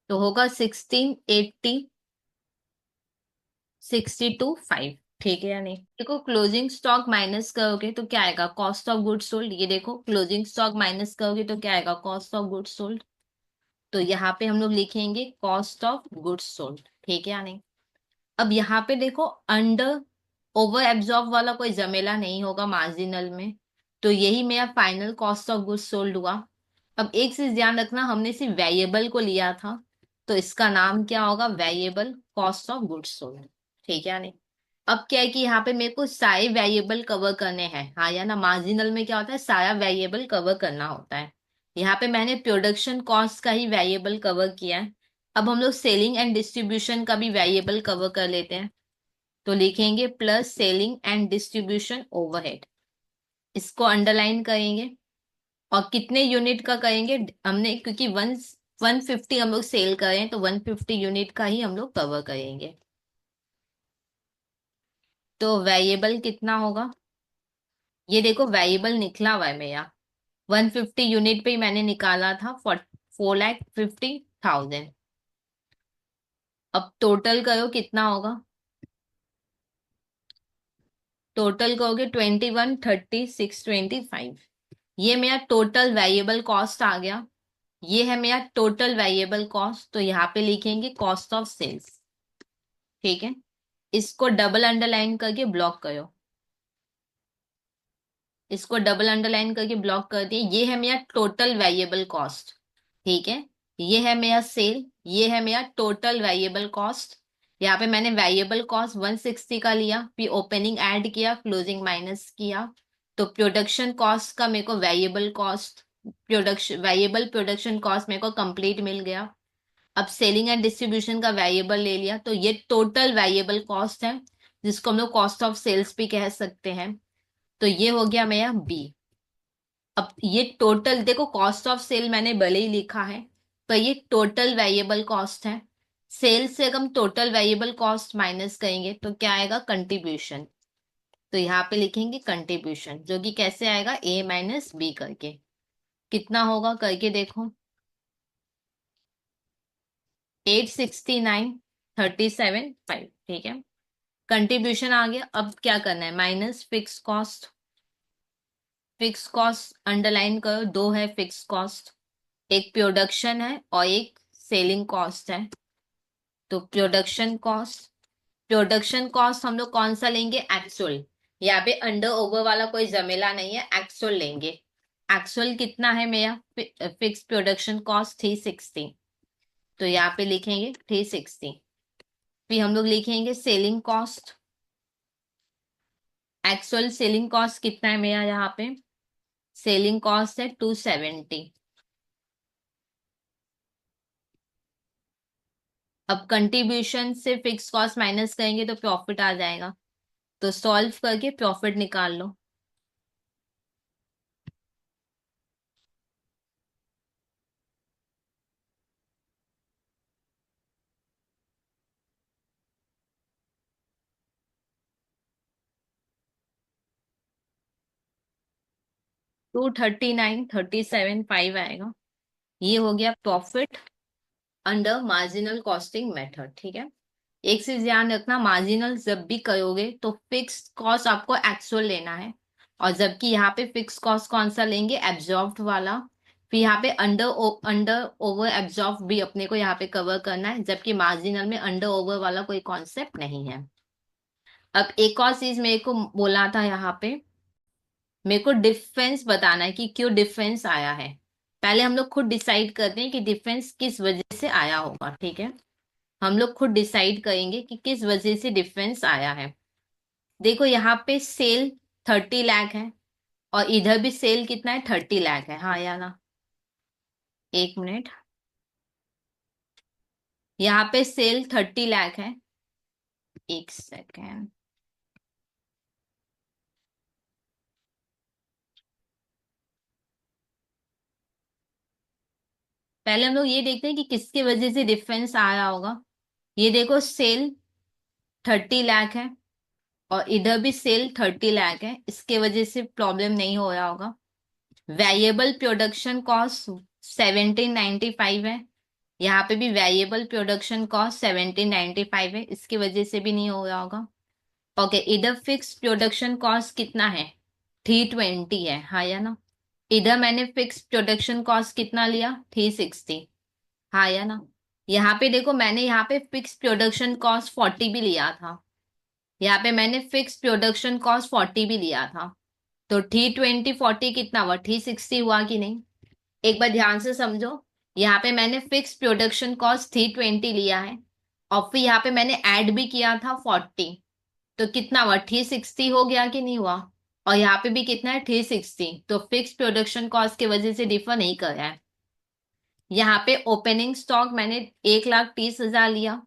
तो होगा 1680,625, ठीक है या नहीं। देखो क्लोजिंग स्टॉक माइनस करोगे तो क्या आएगा, कॉस्ट ऑफ गुड्स सोल्ड। ये देखो क्लोजिंग स्टॉक माइनस करोगे तो क्या आएगा, कॉस्ट ऑफ गुड्स सोल्ड। तो यहाँ पे हम लोग लिखेंगे कॉस्ट ऑफ गुड्स सोल्ड, ठीक है या नहीं। अब यहाँ पे देखो अंडर ओवर एब्जॉर्ब वाला कोई जमेला नहीं होगा मार्जिनल में, तो यही मेरा final cost of goods sold हुआ। अब एक चीज ध्यान रखना, हमने सिर्फ वेरिएबल को लिया था, तो इसका नाम क्या होगा, variable cost of goods sold, ठीक है या नहीं। अब क्या है कि यहाँ पे मेरे को सारे वेरिएबल कवर करने हैं, हाँ या ना। मार्जिनल में क्या होता है, सारा वेरिएबल कवर करना होता है। यहाँ पे मैंने प्रोडक्शन कॉस्ट का ही वेरिएबल कवर किया है। अब हम लोग सेलिंग एंड डिस्ट्रीब्यूशन का भी वेरिएबल कवर कर लेते हैं, तो लिखेंगे plus selling and distribution overhead, इसको अंडरलाइन करेंगे। और कितने यूनिट का करेंगे, हमने क्योंकि 150 हम लोग सेल करें, तो 150 यूनिट का ही हम लोग कवर करेंगे। तो वेरिएबल कितना होगा, ये देखो वेरिएबल निकला हुआ है मेरा, 150 यूनिट पे ही मैंने निकाला था 4,50,000। अब टोटल करो कितना होगा, टोटल करोगे 21,30,625, ये मेरा टोटल वेरिएबल कॉस्ट आ गया। ये है मेरा टोटल वेरिएबल कॉस्ट, तो यहाँ पे लिखेंगे कॉस्ट ऑफ सेल्स, ठीक है। इसको डबल अंडरलाइन करके ब्लॉक करो, इसको डबल अंडरलाइन करके ब्लॉक कर दिए। ये है मेरा टोटल वेरिएबल कॉस्ट, ठीक है। ये है मेरा सेल, ये है मेरा टोटल वेरिएबल कॉस्ट। यहाँ पे मैंने वेरिएबल कॉस्ट 160 का लिया, फिर ओपनिंग ऐड किया, क्लोजिंग माइनस किया, तो प्रोडक्शन कॉस्ट का मेरे को variable cost, production variable production cost मेरे को कंप्लीट मिल गया। अब सेलिंग एंड डिस्ट्रीब्यूशन का वेरिएबल ले लिया, तो ये टोटल वेरिएबल कॉस्ट है, जिसको हम लोग कॉस्ट ऑफ सेल्स भी कह सकते हैं। तो ये हो गया मेरा बी। अब ये टोटल देखो, कॉस्ट ऑफ सेल मैंने भले ही लिखा है, पर ये टोटल वेरिएबल कॉस्ट है। सेल से अगर हम टोटल वेरिएबल कॉस्ट माइनस करेंगे तो क्या आएगा, कंट्रीब्यूशन। तो यहाँ पे लिखेंगे कंट्रीब्यूशन, जो कि कैसे आएगा, ए माइनस बी करके। कितना होगा करके देखो, 869.37 ठीक है। कंट्रीब्यूशन आ गया। अब क्या करना है, minus fix cost. Fix cost underline करो, दो है फिक्स कॉस्ट, एक प्रोडक्शन है और एक सेलिंग कॉस्ट है। तो प्रोडक्शन कॉस्ट हम लोग कौन सा लेंगे, एक्चुअल। यहाँ पे अंडर ओवर वाला कोई जमेला नहीं है, एक्चुअल लेंगे। एक्चुअल कितना है मेरा, फिक्स प्रोडक्शन कॉस्ट 360। तो यहाँ पे लिखेंगे 360। फिर हम लोग लिखेंगे selling cost. Actual selling cost कितना है मेरा, यहाँ पे सेलिंग कॉस्ट है 270। अब कंट्रीब्यूशन से फिक्स कॉस्ट माइनस करेंगे तो प्रॉफिट आ जाएगा। तो सॉल्व करके प्रॉफिट निकाल लो। 239.37 आएगा। ये हो गया profit under marginal costing method, ठीक है। एक चीज ध्यान रखना, मार्जिनल जब भी करोगे तो फिक्स कॉस्ट आपको एक्चुअल लेना है, और जबकि यहाँ पे फिक्स कॉस्ट कौन सा लेंगे, एब्जॉर्ब्ड वाला। फिर यहाँ पे अंडर ओवर एब्जॉर्ब भी अपने को यहाँ पे कवर करना है, जबकि मार्जिनल में अंडर ओवर वाला कोई कॉन्सेप्ट नहीं है। अब एक और चीज मेरे को बोला था यहाँ पे, मेरे को डिफरेंस बताना है कि क्यों डिफरेंस आया है। पहले हम लोग खुद डिसाइड करते हैं कि डिफरेंस किस वजह से आया होगा, ठीक है। हम लोग खुद डिसाइड करेंगे कि किस वजह से डिफरेंस आया है। देखो यहाँ पे सेल 30 लाख है, और इधर भी सेल कितना है, 30 लाख है, हाँ या ना। एक मिनट, यहाँ पे सेल 30 लाख है। एक सेकेंड, पहले हम लोग ये देखते हैं कि किसकी वजह से डिफरेंस आया होगा। ये देखो सेल 30 लाख है, और इधर भी सेल 30 लाख है, इसके वजह से प्रॉब्लम नहीं हो रहा होगा। वेरिएबल प्रोडक्शन कॉस्ट 1795 है, यहाँ पे भी वेरिएबल प्रोडक्शन कॉस्ट 1795 है, इसकी वजह से भी नहीं हो रहा होगा। ओके, इधर फिक्स प्रोडक्शन कॉस्ट कितना है, 320 है, हाँ या ना। इधर मैंने फिक्स प्रोडक्शन कॉस्ट कितना लिया, 360, हाँ या ना। यहाँ पे देखो, मैंने यहाँ पे फिक्स प्रोडक्शन कॉस्ट 40 भी लिया था, यहाँ पे मैंने फिक्स प्रोडक्शन कॉस्ट 40 भी लिया था। तो 320 40 कितना हुआ, 360 हुआ कि नहीं। एक बार ध्यान से समझो, यहाँ पे मैंने फिक्स प्रोडक्शन कॉस्ट 320 लिया है, और फिर यहाँ पे मैंने ऐड भी किया था 40। तो कितना हुआ, 360 हो गया कि नहीं हुआ। और यहाँ पे भी कितना है, 360। तो फिक्स प्रोडक्शन कॉस्ट की वजह से डिफर नहीं कर रहा है। यहाँ पे ओपनिंग स्टॉक मैंने 1,30,000 लिया,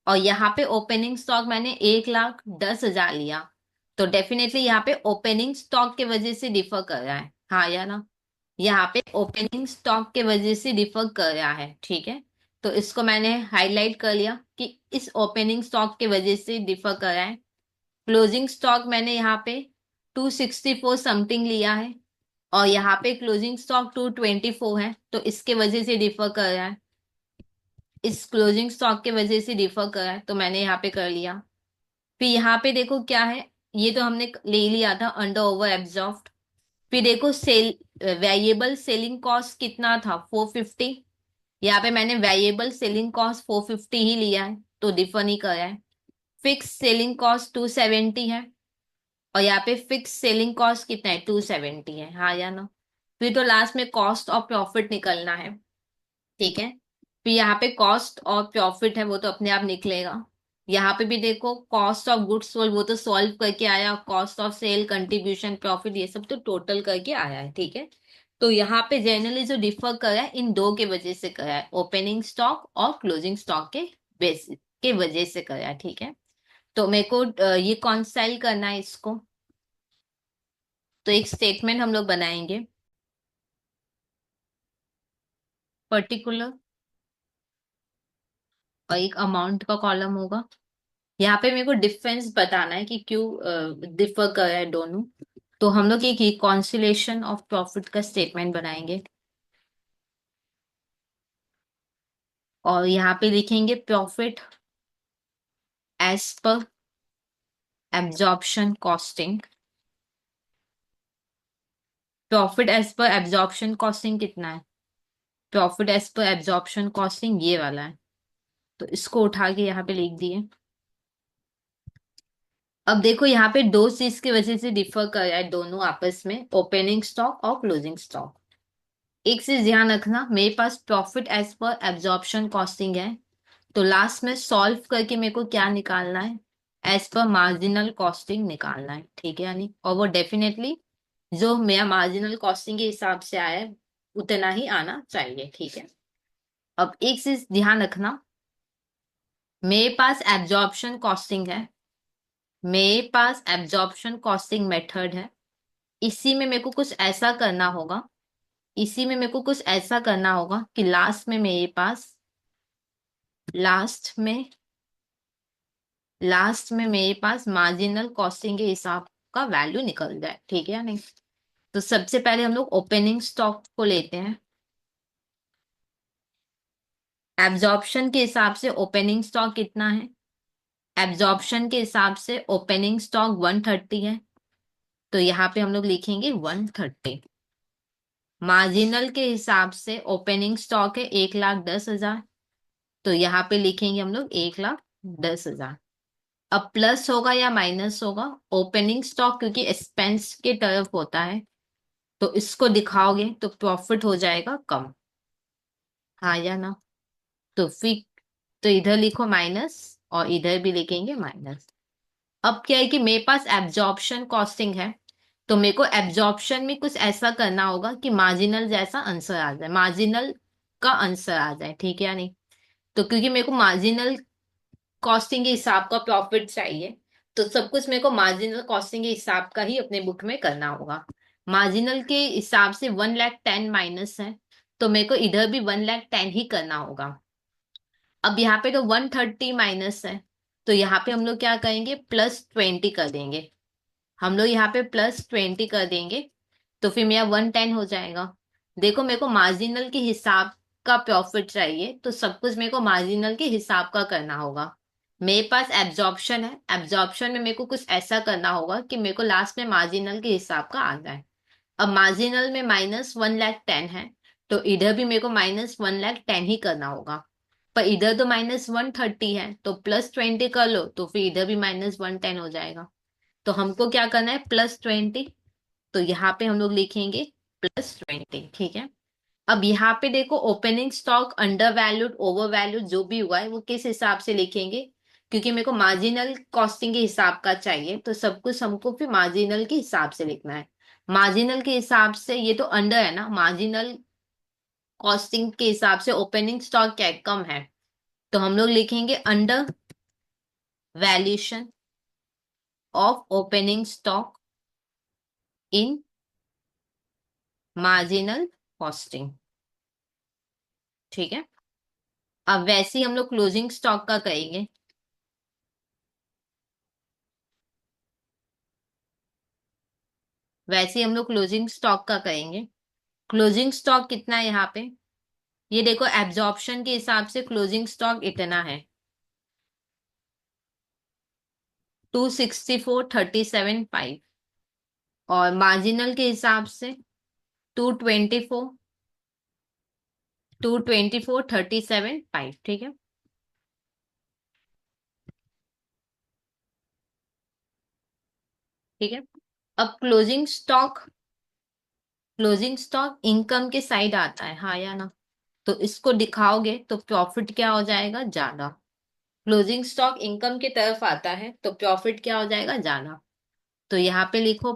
और यहाँ पे ओपनिंग स्टॉक मैंने 1,10,000 लिया। तो डेफिनेटली यहाँ पे ओपनिंग स्टॉक के वजह से डिफर कर रहा है, हाँ या ना। यहाँ पे ओपनिंग स्टॉक के वजह से डिफर कर रहा है, ठीक है। तो इसको मैंने हाईलाइट कर लिया कि इस ओपनिंग स्टॉक के वजह से डिफर कर रहा है। क्लोजिंग स्टॉक मैंने यहाँ पे 264 समथिंग लिया है, और यहाँ पे क्लोजिंग स्टॉक 224 है, तो इसके वजह से डिफर कर रहा है। इस क्लोजिंग स्टॉक के वजह से डिफर कर रहा है, तो मैंने यहाँ पे कर लिया। फिर यहाँ पे देखो क्या है, ये तो हमने ले लिया था अंडर ओवर एब्जॉर्ब्ड। फिर देखो सेल वेरिएबल सेलिंग कॉस्ट कितना था, 450। यहाँ पे मैंने वेरिएबल सेलिंग कॉस्ट 450 ही लिया है, तो डिफर नहीं कर रहा है। फिक्स सेलिंग कॉस्ट 270 है, और यहाँ पे फिक्स सेलिंग कॉस्ट कितना है, 270 है, हाँ या ना। फिर तो लास्ट में कॉस्ट और प्रॉफिट निकलना है, ठीक है। फिर यहाँ पे कॉस्ट और प्रॉफिट है, वो तो अपने आप निकलेगा। यहाँ पे भी देखो कॉस्ट ऑफ गुड्स सोल्ड, वो तो सॉल्व करके आया, cost of sale, contribution, profit, ये सब तो टोटल करके आया है, ठीक है। तो यहाँ पे जनरली जो डिफर करा है इन दो के वजह से करा है, ओपनिंग स्टॉक और क्लोजिंग स्टॉक के बेसिस के वजह से करा है, ठीक है। तो मेरे को ये कॉन्साइल करना है इसको। तो एक स्टेटमेंट हम लोग बनाएंगे, पर्टिकुलर, और एक अमाउंट का कॉलम होगा। यहाँ पे मेरे को डिफरेंस बताना है कि क्यों डिफर कर रहा है दोनों। तो हम लोग एक रिकॉन्सिलेशन ऑफ प्रॉफिट का स्टेटमेंट बनाएंगे, और यहाँ पे लिखेंगे profit as per absorption costing. Profit as per absorption costing कितना है? Profit as per absorption costing ये वाला है। तो इसको उठा के यहाँ पे लिख दिए। अब देखो यहाँ पे दो चीज की वजह से डिफर कर रहा है दोनों आपस में, ओपनिंग स्टॉक और क्लोजिंग स्टॉक। एक चीज ध्यान रखना, मेरे पास profit as per absorption costing है, तो लास्ट में सॉल्व करके मेरे को क्या निकालना है? एज पर मार्जिनल कॉस्टिंग निकालना है, ठीक है यानी। और वो डेफिनेटली जो मेरा मार्जिनल कॉस्टिंग के हिसाब से आया है उतना ही आना चाहिए, ठीक है। अब एक चीज ध्यान रखना, मेरे पास एब्जॉर्प्शन कॉस्टिंग है, मेरे पास एब्जॉर्प्शन कॉस्टिंग मेथड है। इसी में मेरे को कुछ ऐसा करना होगा, इसी में मेरे को कुछ ऐसा करना होगा कि लास्ट में लास्ट में मेरे पास मार्जिनल कॉस्टिंग के हिसाब का वैल्यू निकल जाए, ठीक है या नहीं। तो सबसे पहले हम लोग ओपनिंग स्टॉक को लेते हैं। एब्जॉर्प्शन के हिसाब से ओपनिंग स्टॉक कितना है? एब्जॉर्प्शन के हिसाब से ओपनिंग स्टॉक 130 है, तो यहाँ पे हम लोग लिखेंगे 130। मार्जिनल के हिसाब से ओपनिंग स्टॉक है 1,10,000, तो यहाँ पे लिखेंगे हम लोग 1,10,000। अब प्लस होगा या माइनस होगा? ओपनिंग स्टॉक क्योंकि एक्सपेंस के तरफ होता है, तो इसको दिखाओगे तो प्रॉफिट हो जाएगा कम, हाँ या ना। तो फिर तो इधर लिखो माइनस, और इधर भी लिखेंगे माइनस। अब क्या है कि मेरे पास एब्जॉर्प्शन कॉस्टिंग है, तो मेरे को एब्जॉर्प्शन में कुछ ऐसा करना होगा कि मार्जिनल जैसा आंसर आ जाए, मार्जिनल का आंसर आ जाए, ठीक है या नहीं। तो क्योंकि मेरे को मार्जिनल कॉस्टिंग के हिसाब का प्रॉफिट चाहिए, तो सब कुछ मेरे को मार्जिनल कॉस्टिंग के हिसाब का ही अपने बुक में करना होगा। मार्जिनल के हिसाब से 1,10,000 माइनस है, तो मेरे को इधर भी 1,10,000 ही करना होगा। अब यहाँ पे तो 130 माइनस है, तो यहाँ पे हम लोग क्या करेंगे? +20 कर देंगे। हम लोग यहाँ पे +20 कर देंगे, तो फिर मेरा 110 हो जाएगा। देखो मेरे को मार्जिनल के हिसाब का प्रॉफिट चाहिए, तो सब कुछ मेरे को मार्जिनल के हिसाब का करना होगा। मेरे पास एब्जॉर्प्शन है, एब्जॉर्प्शन में मेरे को कुछ ऐसा करना होगा कि मेरे को लास्ट में मार्जिनल के हिसाब का आ जाए। अब मार्जिनल में -1,10,000 है, तो इधर भी मेरे को -1,10,000 ही करना होगा। पर इधर तो -130 है, तो +20 कर लो, तो फिर इधर भी -110 हो जाएगा। तो हमको क्या करना है? +20। तो यहाँ पे हम लोग लिखेंगे +20, ठीक है। अब यहाँ पे देखो opening stock under valued over valued जो भी हुआ है वो किस हिसाब से लिखेंगे? क्योंकि मेरे को मार्जिनल कॉस्टिंग के हिसाब का चाहिए, तो सब कुछ हमको फिर मार्जिनल के हिसाब से लिखना है। मार्जिनल के हिसाब से ये तो अंडर है ना, मार्जिनल कॉस्टिंग के हिसाब से ओपनिंग स्टॉक क्या है? कम है, तो हम लोग लिखेंगे under valuation of opening stock in marginal costing, ठीक है। अब वैसे ही हम लोग क्लोजिंग स्टॉक का करेंगे। वैसे ही हम लोग क्लोजिंग स्टॉक का करेंगे। क्लोजिंग स्टॉक कितना है यहाँ पे? ये देखो एब्जॉर्प्शन के हिसाब से क्लोजिंग स्टॉक इतना है, 264,37,5। और मार्जिनल के हिसाब से 224,37,5, ठीक है। ठीक है। अब क्लोजिंग स्टॉक इनकम के साइड आता है, हाँ या ना। तो इसको दिखाओगे तो प्रॉफिट क्या हो जाएगा? ज्यादा। क्लोजिंग स्टॉक इनकम की तरफ आता है, तो प्रॉफिट क्या हो जाएगा? ज्यादा। तो यहाँ पे लिखो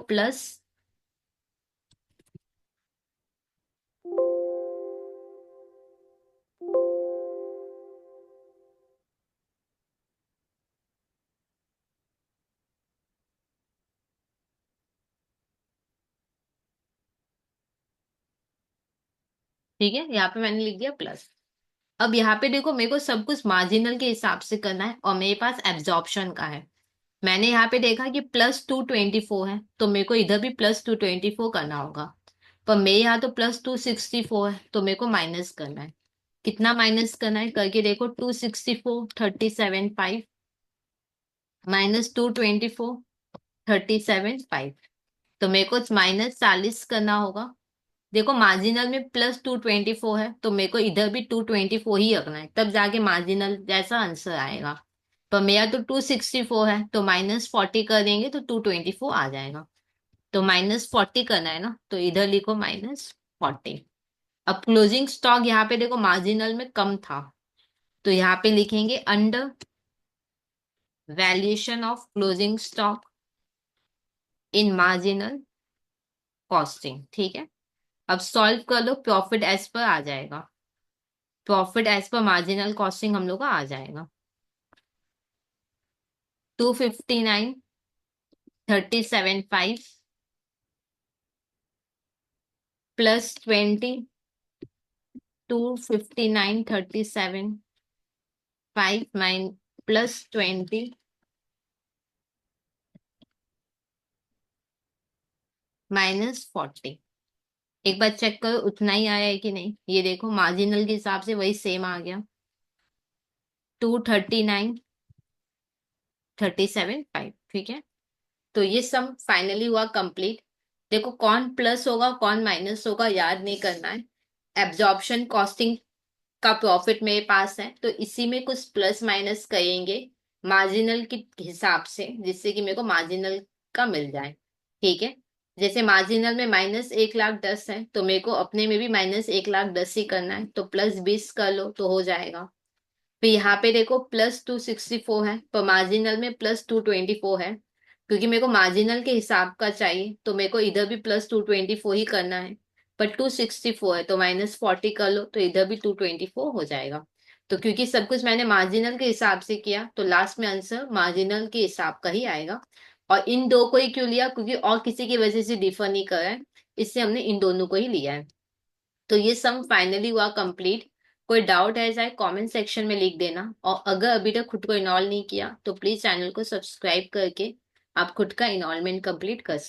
ठीक है, यहाँ पे मैंने लिख दिया प्लस। अब यहाँ पे देखो मेरे को सब कुछ मार्जिनल के हिसाब से करना है और मेरे पास एब्जॉर्प्शन का है। मैंने यहाँ पे देखा कि +224 है, तो मेरे को इधर भी +224 करना होगा। पर मेरे यहाँ तो +264 है, तो मेरे को माइनस करना है। कितना माइनस करना है करके देखो, 264 37.5 -224 37.5। तो मेरे को -40 करना होगा। देखो मार्जिनल में +224 है, तो मेरे को इधर भी 224 ही रखना है, तब जाके मार्जिनल जैसा आंसर आएगा। पर मेरा तो 264 है, तो -40 कर देंगे तो 224 आ जाएगा। तो -40 करना है ना, तो इधर लिखो -40। अब क्लोजिंग स्टॉक यहाँ पे देखो मार्जिनल में कम था, तो यहाँ पे लिखेंगे under valuation of closing stock in marginal costing. ठीक है, अब सॉल्व कर लो, प्रॉफिट एज पर आ जाएगा। Profit as per marginal costing हम लोग का आ जाएगा 259 37.5 +20 259 37.5 +20 -40। एक बार चेक करो उतना ही आया है कि नहीं। ये देखो मार्जिनल के हिसाब से वही सेम आ गया, 239 37.5। ठीक है, तो ये सम फाइनली हुआ कंप्लीट। देखो कौन प्लस होगा कौन माइनस होगा याद नहीं करना है। एब्जॉर्प्शन कॉस्टिंग का प्रॉफिट मेरे पास है, तो इसी में कुछ प्लस माइनस करेंगे मार्जिनल के हिसाब से, जिससे कि मेरे को मार्जिनल का मिल जाए। ठीक है, जैसे मार्जिनल में -1,10,000 है, तो मेरे को अपने में भी -1,10,000 ही करना है, तो +20 कर लो तो हो जाएगा। फिर यहाँ पे देखो +264 है, पर मार्जिनल में +224 है, क्योंकि मेरे को मार्जिनल के हिसाब का चाहिए, तो मेरे को इधर भी +224 ही करना है। पर 264 है, तो -40 कर लो तो इधर भी 224 हो जाएगा। तो क्योंकि सब कुछ मैंने मार्जिनल के हिसाब से किया, तो लास्ट में आंसर मार्जिनल के हिसाब का ही आएगा। और इन दो को ही क्यों लिया, क्योंकि और किसी की वजह से डिफर नहीं कर रहा है, इससे हमने इन दोनों को ही लिया है। तो ये सम फाइनली हुआ कंप्लीट। कोई डाउट है चाहे कमेंट सेक्शन में लिख देना, और अगर अभी तक खुद को इनॉल्व नहीं किया तो प्लीज चैनल को सब्सक्राइब करके आप खुद का इनॉलमेंट कंप्लीट कर